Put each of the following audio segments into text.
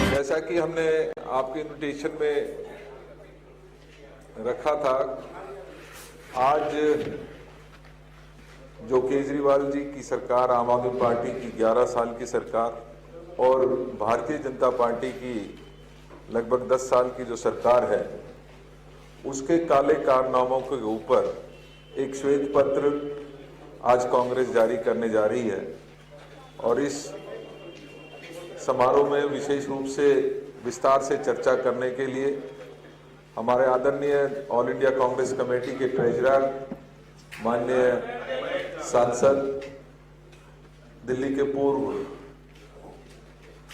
जैसा कि हमने आपके इनविटेशन में रखा था, आज जो केजरीवाल जी की सरकार, आम आदमी पार्टी की 11 साल की सरकार और भारतीय जनता पार्टी की लगभग 10 साल की जो सरकार है, उसके काले कारनामों के ऊपर एक श्वेत पत्र आज कांग्रेस जारी करने जा रही है। और इस समारोह में विशेष रूप से विस्तार से चर्चा करने के लिए हमारे आदरणीय ऑल इंडिया कांग्रेस कमेटी के ट्रेजरर, माननीय सांसद, दिल्ली के पूर्व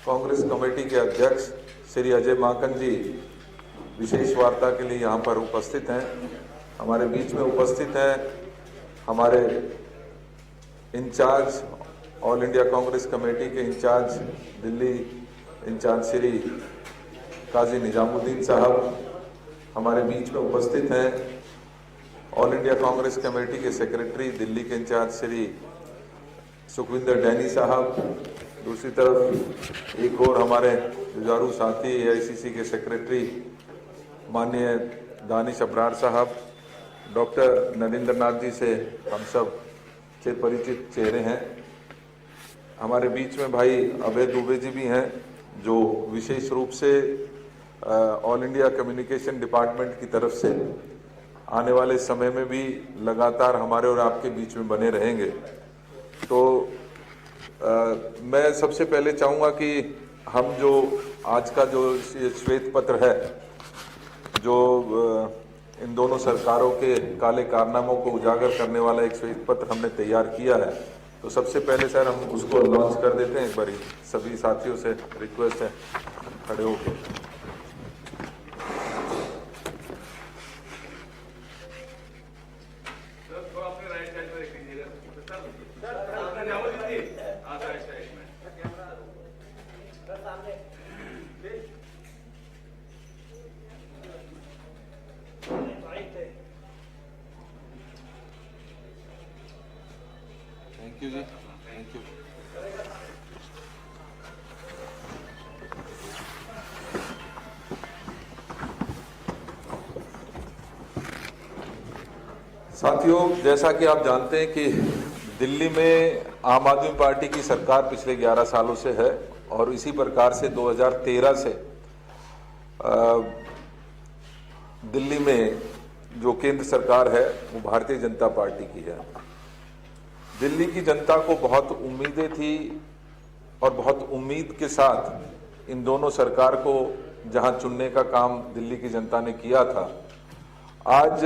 कांग्रेस कमेटी के अध्यक्ष श्री अजय माकन जी विशेष वार्ता के लिए यहाँ पर उपस्थित हैं। हमारे बीच में उपस्थित हैं हमारे incharge, All India Congress Committee के इंचार्ज, दिल्ली इंचार्ज श्री काजी निजामुद्दीन साहब हमारे बीच में उपस्थित हैं। ऑल इंडिया कांग्रेस कमेटी के सेक्रेटरी, दिल्ली के इंचार्ज श्री सुखविंदर डैनी साहब। दूसरी तरफ एक और हमारे जुझारू साथी एआईसीसी के सेक्रेटरी माननीय दानिश अब्रार साहब, डॉक्टर नरेंद्र नाथ जी से हम सब परिचित चेहरे हैं। हमारे बीच में भाई अभय दुबे जी भी हैं, जो विशेष रूप से ऑल इंडिया कम्युनिकेशन डिपार्टमेंट की तरफ से आने वाले समय में भी लगातार हमारे और आपके बीच में बने रहेंगे। तो मैं सबसे पहले चाहूँगा कि हम जो आज का जो श्वेत पत्र है, जो इन दोनों सरकारों के काले कारनामों को उजागर करने वाला एक श्वेत पत्र हमने तैयार किया है, तो सबसे पहले सर हम उसको लॉन्च कर देते हैं। एक बारी सभी साथियों से रिक्वेस्ट है खड़े होकर। Thank you ji, thank you. साथियों, जैसा कि आप जानते हैं कि दिल्ली में आम आदमी पार्टी की सरकार पिछले 11 सालों से है और इसी प्रकार से 2013 से दिल्ली में जो केंद्र सरकार है वो भारतीय जनता पार्टी की है। दिल्ली की जनता को बहुत उम्मीदें थी और बहुत उम्मीद के साथ इन दोनों सरकार को जहां चुनने का काम दिल्ली की जनता ने किया था, आज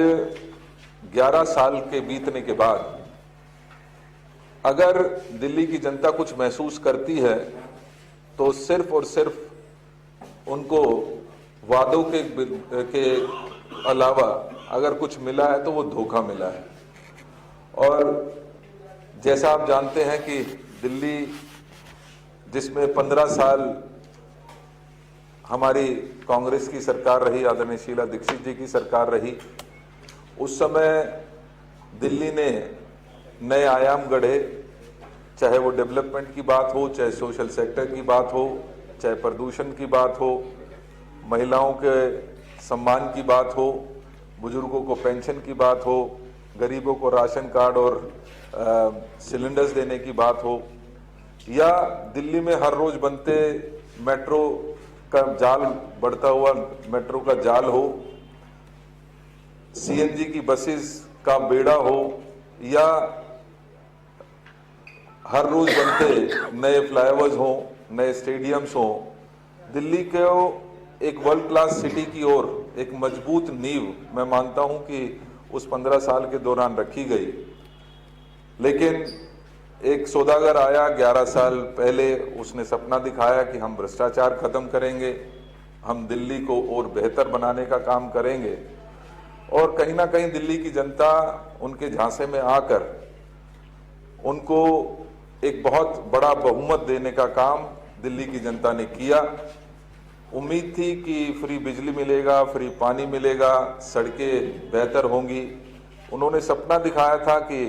11 साल के बीतने के बाद अगर दिल्ली की जनता कुछ महसूस करती है तो सिर्फ और सिर्फ उनको वादों के अलावा अगर कुछ मिला है तो वो धोखा मिला है। और जैसा आप जानते हैं कि दिल्ली, जिसमें 15 साल हमारी कांग्रेस की सरकार रही, आदरणीय शीला दीक्षित जी की सरकार रही, उस समय दिल्ली ने नए आयाम गढ़े, चाहे वो डेवलपमेंट की बात हो, चाहे सोशल सेक्टर की बात हो, चाहे प्रदूषण की बात हो, महिलाओं के सम्मान की बात हो, बुजुर्गों को पेंशन की बात हो, गरीबों को राशन कार्ड और सिलेंडर्स देने की बात हो, या दिल्ली में हर रोज बनते मेट्रो का जाल, बढ़ता हुआ मेट्रो का जाल हो, सीएनजी की बसेस का बेड़ा हो, या हर रोज बनते नए फ्लाईओवर्स हो, नए स्टेडियम्स हो, दिल्ली को एक वर्ल्ड क्लास सिटी की ओर एक मजबूत नींव मैं मानता हूं कि उस 15 साल के दौरान रखी गई। लेकिन एक सौदागर आया 11 साल पहले, उसने सपना दिखाया कि हम भ्रष्टाचार खत्म करेंगे, हम दिल्ली को और बेहतर बनाने का काम करेंगे। और कहीं ना कहीं दिल्ली की जनता उनके झांसे में आकर उनको एक बहुत बड़ा बहुमत देने का काम दिल्ली की जनता ने किया। उम्मीद थी कि फ्री बिजली मिलेगा, फ्री पानी मिलेगा, सड़कें बेहतर होंगी। उन्होंने सपना दिखाया था कि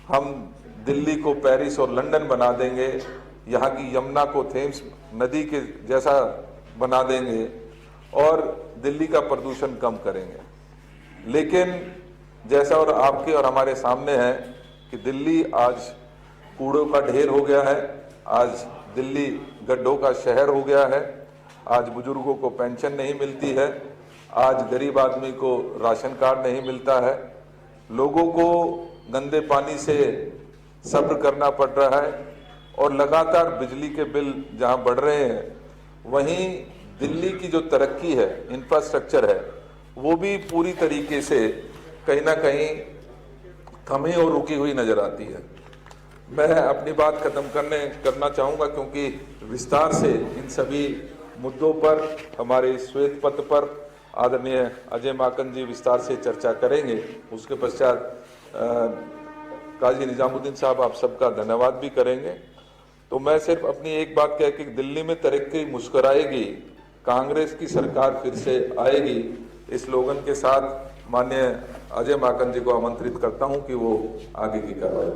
हम दिल्ली को पेरिस और लंदन बना देंगे, यहाँ की यमुना को थेम्स नदी के जैसा बना देंगे और दिल्ली का प्रदूषण कम करेंगे। लेकिन जैसा और आपके और हमारे सामने है कि दिल्ली आज कूड़ों का ढेर हो गया है, आज दिल्ली गड्ढों का शहर हो गया है, आज बुजुर्गों को पेंशन नहीं मिलती है, आज गरीब आदमी को राशन कार्ड नहीं मिलता है, लोगों को गंदे पानी से सब्र करना पड़ रहा है और लगातार बिजली के बिल जहां बढ़ रहे हैं, वहीं दिल्ली की जो तरक्की है, इंफ्रास्ट्रक्चर है, वो भी पूरी तरीके से कहीं ना कहीं थमी और रुकी हुई नजर आती है। मैं अपनी बात खत्म करना चाहूंगा क्योंकि विस्तार से इन सभी मुद्दों पर हमारे श्वेत पत्र पर आदरणीय अजय माकन जी विस्तार से चर्चा करेंगे। उसके पश्चात काजी निजामुद्दीन साहब आप सबका धन्यवाद भी करेंगे। तो मैं सिर्फ अपनी एक बात कह के दिल्ली में तरक्की मुस्कुराएगी, कांग्रेस की सरकार फिर से आएगी, इस स्लोगन के साथ माननीय अजय माकन जी को आमंत्रित करता हूं कि वो आगे की कार्रवाई।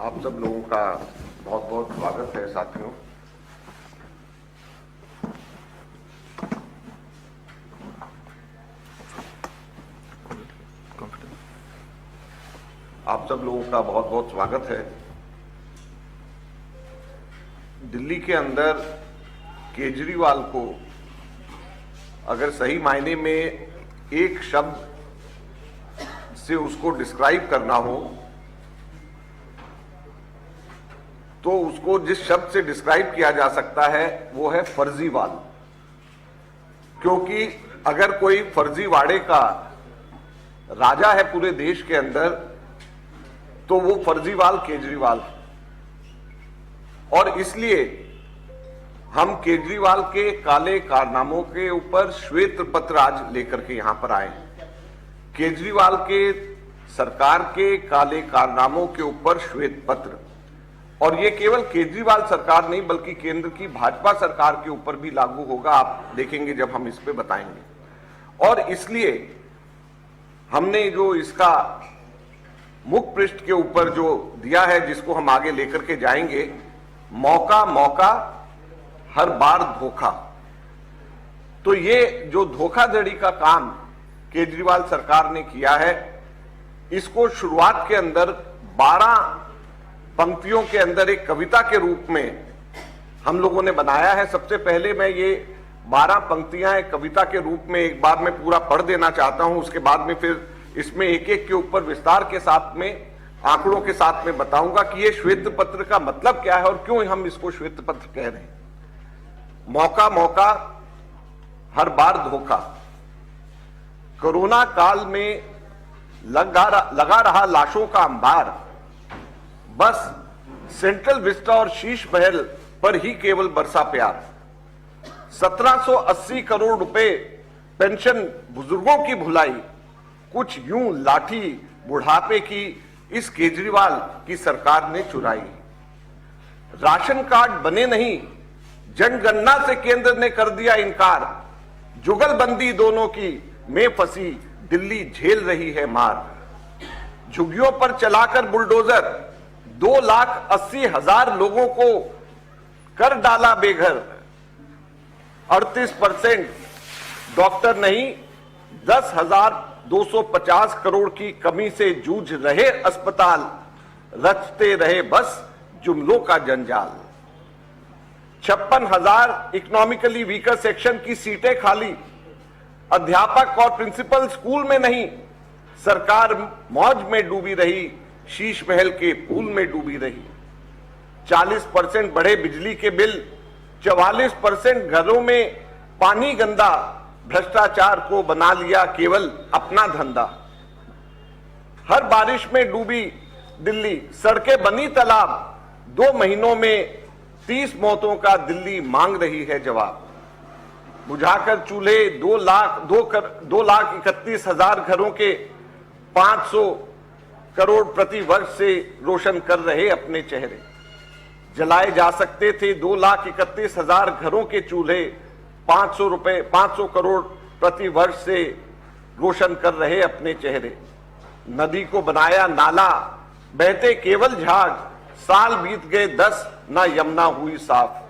आप सब लोगों का बहुत बहुत स्वागत है साथियों। आप सब लोगों का बहुत बहुत स्वागत है। दिल्ली के अंदर केजरीवाल को अगर सही मायने में एक शब्द से उसको डिस्क्राइब करना हो तो उसको जिस शब्द से डिस्क्राइब किया जा सकता है वो है फर्जीवाल। क्योंकि अगर कोई फर्जीवाड़े का राजा है पूरे देश के अंदर तो वो फर्जीवाल केजरीवाल है। और इसलिए हम केजरीवाल के काले कारनामों के ऊपर श्वेत पत्र आज लेकर के यहां पर आए हैं। केजरीवाल के सरकार के काले कारनामों के ऊपर श्वेत पत्र, और ये केवल केजरीवाल सरकार नहीं बल्कि केंद्र की भाजपा सरकार के ऊपर भी लागू होगा, आप देखेंगे जब हम इस पे बताएंगे। और इसलिए हमने जो इसका मुख पृष्ठ के ऊपर जो दिया है, जिसको हम आगे लेकर के जाएंगे, मौका मौका हर बार धोखा। तो ये जो धोखाधड़ी का काम केजरीवाल सरकार ने किया है, इसको शुरुआत के अंदर 12 पंक्तियों के अंदर एक कविता के रूप में हम लोगों ने बनाया है। सबसे पहले मैं ये 12 पंक्तियां एक कविता के रूप में एक बार मैं पूरा पढ़ देना चाहता हूं। उसके बाद में फिर इसमें एक एक के ऊपर विस्तार के साथ में आंकड़ों के साथ में बताऊंगा कि ये श्वेत पत्र का मतलब क्या है और क्यों हम इसको श्वेत पत्र कह रहे हैं। मौका मौका हर बार धोखा। कोरोना काल में लगा रहा लाशों का अंबार, बस सेंट्रल विस्टा और शीश महल पर ही केवल बरसा प्यार। 1780 करोड़ रुपए पेंशन बुजुर्गों की भुलाई, कुछ यूं लाठी बुढ़ापे की इस केजरीवाल की सरकार ने चुराई। राशन कार्ड बने नहीं, जनगणना से केंद्र ने कर दिया इनकार। जुगलबंदी दोनों की में फंसी दिल्ली झेल रही है मार। झुग्गियों पर चलाकर बुलडोजर 2,80,000 लोगों को कर डाला बेघर। 38% डॉक्टर नहीं, 10,250 करोड़ की कमी से जूझ रहे अस्पताल। रचते रहे बस जुमलों का जंजाल। 56,000 इकोनॉमिकली वीकर सेक्शन की सीटें खाली। अध्यापक और प्रिंसिपल स्कूल में नहीं, सरकार मौज में डूबी रही, शीश महल के पूल में डूबी रही। 40% बढ़े बिजली के बिल, 44% घरों में पानी गंदा। भ्रष्टाचार को बना लिया केवल अपना धंधा। हर बारिश में डूबी दिल्ली, सड़कें बनी तालाब। 2 महीनों में 30 मौतों का दिल्ली मांग रही है जवाब। बुझाकर चूल्हे 2,31,000 घरों के 500 करोड़ प्रति वर्ष से रोशन कर रहे अपने चेहरे। जलाए जा सकते थे 2,31,000 घरों के चूल्हे, 500 करोड़ प्रति वर्ष से रोशन कर रहे अपने चेहरे। नदी को बनाया नाला, बहते केवल झाग। साल बीत गए 10, ना यमुना हुई साफ।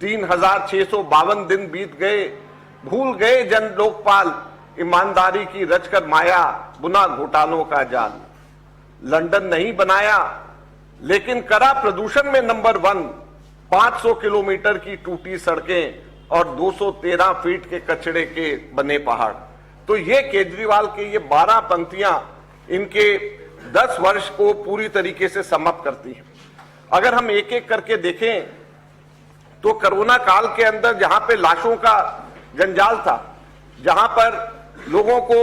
3652 दिन बीत गए, भूल गए जन लोकपाल, ईमानदारी की रचकर माया, बुना घोटालों का जाल। लंदन नहीं बनाया लेकिन करा प्रदूषण में नंबर 1, 500 किलोमीटर की टूटी सड़कें और 213 फीट के कचड़े के बने पहाड़। तो ये केजरीवाल के ये 12 पंक्तियां इनके 10 वर्ष को पूरी तरीके से समाप्त करती हैं। अगर हम एक एक करके देखें तो कोरोना काल के अंदर जहां पे लाशों का जंजाल था, जहां पर लोगों को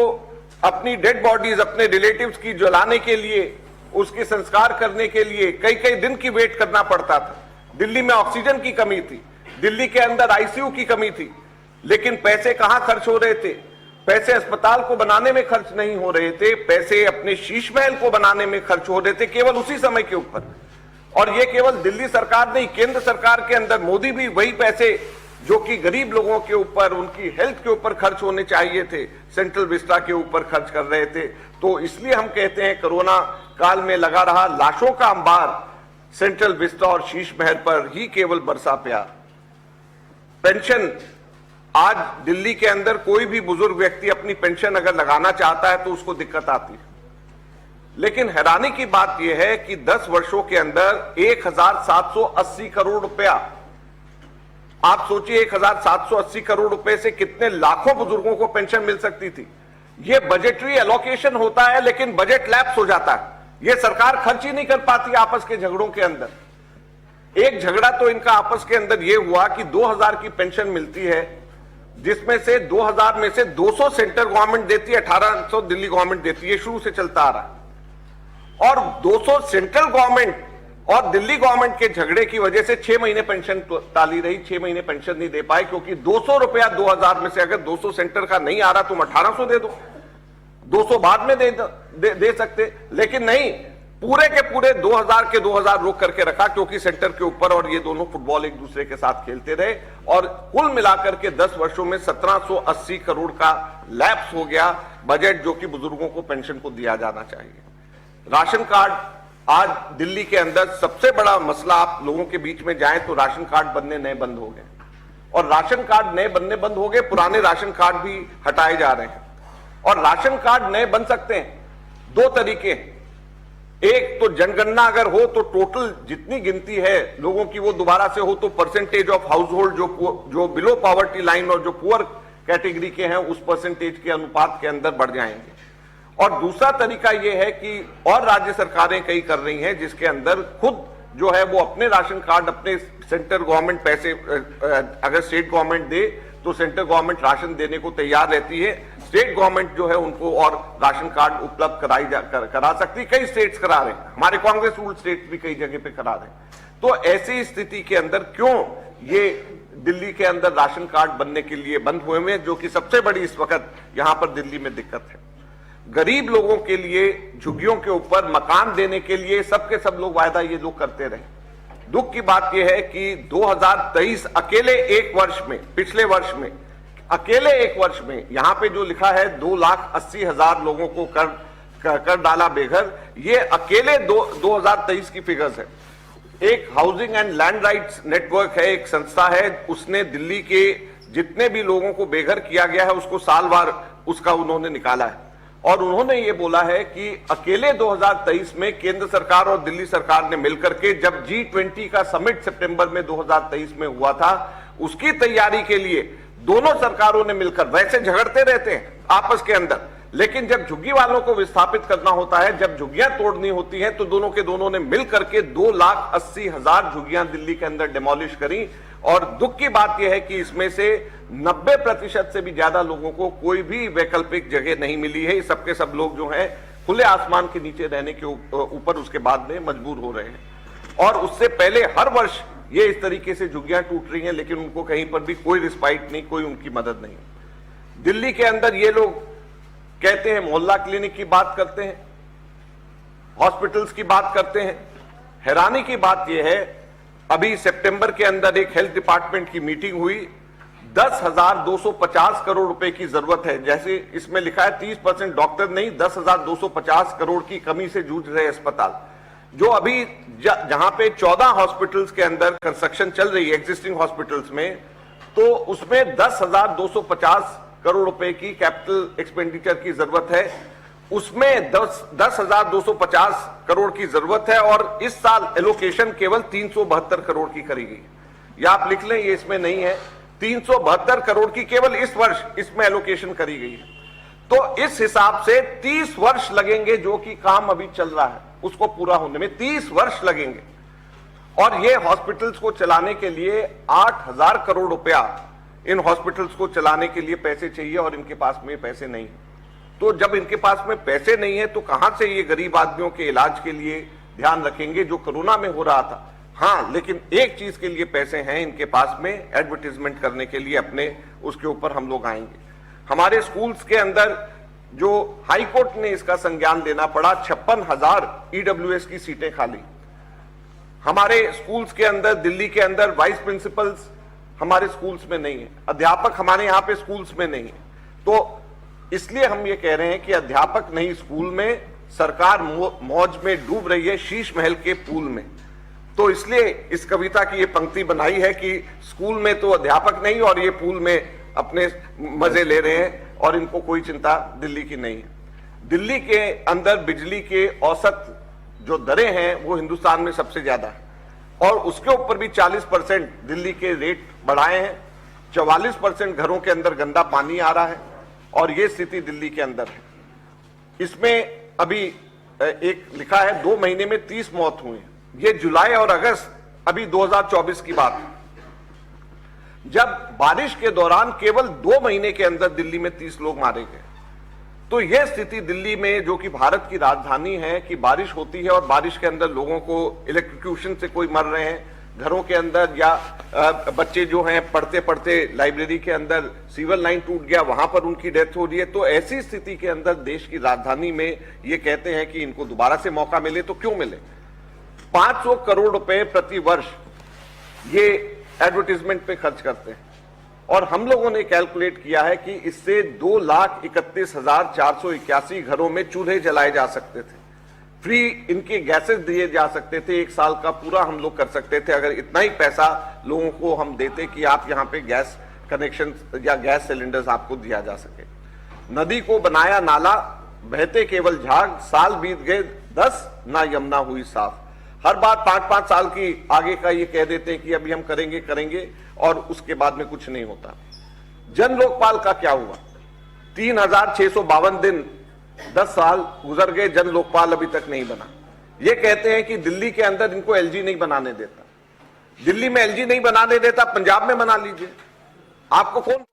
अपनी डेड बॉडीज अपने रिलेटिव्स की जलाने के लिए, उसके संस्कार करने के लिए कई कई दिन की वेट करना पड़ता था। दिल्ली में ऑक्सीजन की कमी थी, दिल्ली के अंदर आईसीयू की कमी थी, लेकिन पैसे कहां खर्च हो रहे थे? पैसे अस्पताल को बनाने में खर्च नहीं हो रहे थे, पैसे अपने शीश महल को बनाने में खर्च हो रहे थे केवल उसी समय के ऊपर। और ये केवल दिल्ली सरकार नहीं, केंद्र सरकार के अंदर मोदी भी वही पैसे जो कि गरीब लोगों के ऊपर, उनकी हेल्थ के ऊपर खर्च होने चाहिए थे, सेंट्रल विस्टा के ऊपर खर्च कर रहे थे। तो इसलिए हम कहते हैं कोरोना काल में लगा रहा लाशों का अंबार सेंट्रल विस्टा और शीश महल पर ही केवल बरसा प्यार। पेंशन, आज दिल्ली के अंदर कोई भी बुजुर्ग व्यक्ति अपनी पेंशन अगर लगाना चाहता है तो उसको दिक्कत आती है। लेकिन हैरानी की बात यह है कि 10 वर्षों के अंदर 1780 करोड़ रुपया, आप सोचिए 1780 करोड़ रुपए से कितने लाखों बुजुर्गों को पेंशन मिल सकती थी। यह बजटरी एलोकेशन होता है लेकिन बजट लैप्स हो जाता है। यह सरकार खर्च ही नहीं कर पाती आपस के झगड़ों के अंदर। एक झगड़ा तो इनका आपस के अंदर यह हुआ कि 2000 की पेंशन मिलती है, जिसमें से 2000 में से 200 सेंट्रल गवर्नमेंट देती है, 1800 दिल्ली गवर्नमेंट देती है। शुरू से चलता आ रहा है। और 200 सेंट्रल गवर्नमेंट और दिल्ली गवर्नमेंट के झगड़े की वजह से 6 महीने पेंशन टाली रही, 6 महीने पेंशन नहीं दे पाए, क्योंकि 200 रुपया 2000 में से अगर 200 सेंटर का नहीं आ रहा तुम 1800 दे दो, 200 बाद में दे सकते, लेकिन नहीं, पूरे के पूरे 2000 के 2000 रोक करके रखा, क्योंकि सेंटर के ऊपर और ये दोनों फुटबॉल एक दूसरे के साथ खेलते रहे। और कुल मिलाकर के 10 वर्षों में 1780 करोड़ का लैप्स हो गया बजट, जो कि बुजुर्गों को पेंशन को दिया जाना चाहिए। राशन कार्ड, आज दिल्ली के अंदर सबसे बड़ा मसला, आप लोगों के बीच में जाएं तो राशन कार्ड बनने नए बंद हो गए, और राशन कार्ड नए बनने बंद हो गए, पुराने राशन कार्ड भी हटाए जा रहे हैं। और राशन कार्ड नए बन सकते हैं 2 तरीके। एक तो जनगणना अगर हो तो टोटल जितनी गिनती है लोगों की वो दोबारा से हो, तो परसेंटेज ऑफ हाउस होल्ड जो बिलो पॉवर्टी लाइन और जो पुअर कैटेगरी के हैं उस परसेंटेज के अनुपात के अंदर बढ़ जाएंगे। और दूसरा तरीका यह है कि और राज्य सरकारें कई कर रही हैं, जिसके अंदर खुद जो है वो अपने राशन कार्ड, अपने सेंट्रल गवर्नमेंट पैसे, अगर स्टेट गवर्नमेंट दे तो सेंट्रल गवर्नमेंट राशन देने को तैयार रहती है, स्टेट गवर्नमेंट जो है उनको और राशन कार्ड उपलब्ध करा सकती है। कई स्टेट्स करा रहे हैं, हमारे कांग्रेस रूल स्टेट्स भी कई जगह पे करा रहे हैं। तो ऐसी स्थिति के अंदर क्यों ये दिल्ली के अंदर राशन कार्ड बनने के लिए बंद हुए हैं, जो कि सबसे बड़ी इस वक्त यहां पर दिल्ली में दिक्कत है। गरीब लोगों के लिए झुग्गियों के ऊपर मकान देने के लिए सबके सब लोग वायदा ये लोग करते रहे। दुख की बात यह है कि 2023 अकेले एक वर्ष में, पिछले वर्ष में अकेले एक वर्ष में यहां पे जो लिखा है 2,80,000 लोगों को कर डाला बेघर, ये अकेले 2023 की फिगर्स है। एक housing and land rights network है, एक संस्था है, उसने दिल्ली के जितने भी लोगों को बेघर किया गया है उसको सालवार उसका उन्होंने निकाला है। और उन्होंने ये बोला है कि अकेले 2023 में केंद्र सरकार और दिल्ली सरकार ने मिलकर के, जब G20 का समिट सितंबर में 2023 में हुआ था, उसकी तैयारी के लिए दोनों सरकारों ने मिलकर, वैसे झगड़ते रहते हैं आपस के अंदर, लेकिन जब झुग्गी वालों को विस्थापित करना होता है, जब झुग्गियां तोड़नी होती हैं, तो दोनों के दोनों ने मिलकर के 2,80,000 झुग्गियां दिल्ली के अंदर डिमोलिश करी। और दुख की बात यह है कि इसमें से 90% से भी ज्यादा लोगों को कोई भी वैकल्पिक जगह नहीं मिली है। सबके सब लोग जो हैं खुले आसमान के नीचे रहने के ऊपर उसके बाद में मजबूर हो रहे हैं। और उससे पहले हर वर्ष ये इस तरीके से झुग्गियां टूट रही हैं, लेकिन उनको कहीं पर भी कोई रिस्पाइट नहीं, कोई उनकी मदद नहीं। दिल्ली के अंदर ये लोग कहते हैं, मोहल्ला क्लिनिक की बात करते हैं, हॉस्पिटल्स की बात करते हैं। हैरानी की बात यह है, अभी सितंबर के अंदर एक हेल्थ डिपार्टमेंट की मीटिंग हुई, 10,250 करोड़ रुपए की जरूरत है। जैसे इसमें लिखा है 30% डॉक्टर नहीं, 10,250 करोड़ की कमी से जूझ रहे अस्पताल। जो अभी जहां पे 14 हॉस्पिटल्स के अंदर कंस्ट्रक्शन चल रही है एग्जिस्टिंग हॉस्पिटल्स में, तो उसमें 10,250 करोड़ रुपए की कैपिटल एक्सपेंडिचर की जरूरत है। उसमें 10,250 करोड़ की जरूरत है और इस साल एलोकेशन केवल 372 करोड़ की करी गई। या आप लिख लें, ये इसमें नहीं है, 372 करोड़ की केवल इस वर्ष इसमें एलोकेशन करी गई है। तो इस हिसाब से 30 वर्ष लगेंगे, जो कि काम अभी चल रहा है उसको पूरा होने में 30 वर्ष लगेंगे। और ये हॉस्पिटल्स को चलाने के लिए 8,000 करोड़ रुपया इन हॉस्पिटल्स को चलाने के लिए पैसे चाहिए और इनके पास में पैसे नहीं। तो जब इनके पास में पैसे नहीं है तो कहां से ये गरीब आदमियों के इलाज के लिए ध्यान रखेंगे, जो कोरोना में हो रहा था। हाँ, लेकिन एक चीज के लिए पैसे हैं इनके पास में, एडवर्टीजमेंट करने के लिए अपने, उसके ऊपर हम लोग आएंगे। हमारे स्कूल्स के अंदर जो हाई कोर्ट ने इसका संज्ञान लेना पड़ा, 56,000 ईडब्ल्यूएस की सीटें खाली। हमारे स्कूल्स के अंदर, दिल्ली के अंदर वाइस प्रिंसिपल्स हमारे स्कूल्स में नहीं है, अध्यापक हमारे यहाँ पे स्कूल्स में नहीं है। तो इसलिए हम ये कह रहे हैं कि अध्यापक नहीं स्कूल में, सरकार मौज में डूब रही है शीश महल के पूल में। तो इसलिए इस कविता की ये पंक्ति बनाई है कि स्कूल में तो अध्यापक नहीं और ये पूल में अपने मजे ले रहे हैं और इनको कोई चिंता दिल्ली की नहीं है। दिल्ली के अंदर बिजली के औसत जो दरें हैं वो हिंदुस्तान में सबसे ज्यादा है और उसके ऊपर भी 40% दिल्ली के रेट बढ़ाए हैं। 44% घरों के अंदर गंदा पानी आ रहा है और ये स्थिति दिल्ली के अंदर है। इसमें अभी एक लिखा है 2 महीने में 30 मौत हुई। ये जुलाई और अगस्त अभी 2024 की बात है, जब बारिश के दौरान केवल 2 महीने के अंदर दिल्ली में 30 लोग मारे गए। तो यह स्थिति दिल्ली में, जो कि भारत की राजधानी है, कि बारिश होती है और बारिश के अंदर लोगों को इलेक्ट्रोक्यूशन से कोई मर रहे हैं घरों के अंदर, या बच्चे जो हैं पढ़ते पढ़ते लाइब्रेरी के अंदर सीवर लाइन टूट गया, वहां पर उनकी डेथ हो रही है। तो ऐसी स्थिति के अंदर देश की राजधानी में ये कहते हैं कि इनको दोबारा से मौका मिले, तो क्यों मिले। 500 करोड़ रुपए प्रति वर्ष ये एडवर्टीजमेंट पे खर्च करते हैं और हम लोगों ने कैलकुलेट किया है कि इससे 2,31,481 घरों में चूल्हे जलाए जा सकते थे, फ्री इनके गैसेस दिए जा सकते थे, 1 साल का पूरा हम लोग कर सकते थे अगर इतना ही पैसा लोगों को हम देते कि आप यहाँ पे गैस कनेक्शन या गैस सिलेंडर्स आपको दिया जा सके। नदी को बनाया नाला, बहते केवल झाग, साल बीत गए 10, ना यमुना हुई साफ। हर बार 5-5 साल की आगे का ये कह देते हैं कि अभी हम करेंगे और उसके बाद में कुछ नहीं होता। जन लोकपाल का क्या हुआ? 3,652 दिन, 10 साल गुजर गए, जन लोकपाल अभी तक नहीं बना। ये कहते हैं कि दिल्ली के अंदर इनको एलजी नहीं बनाने देता। दिल्ली में एलजी नहीं बनाने देता, पंजाब में बना लीजिए। आपको कौन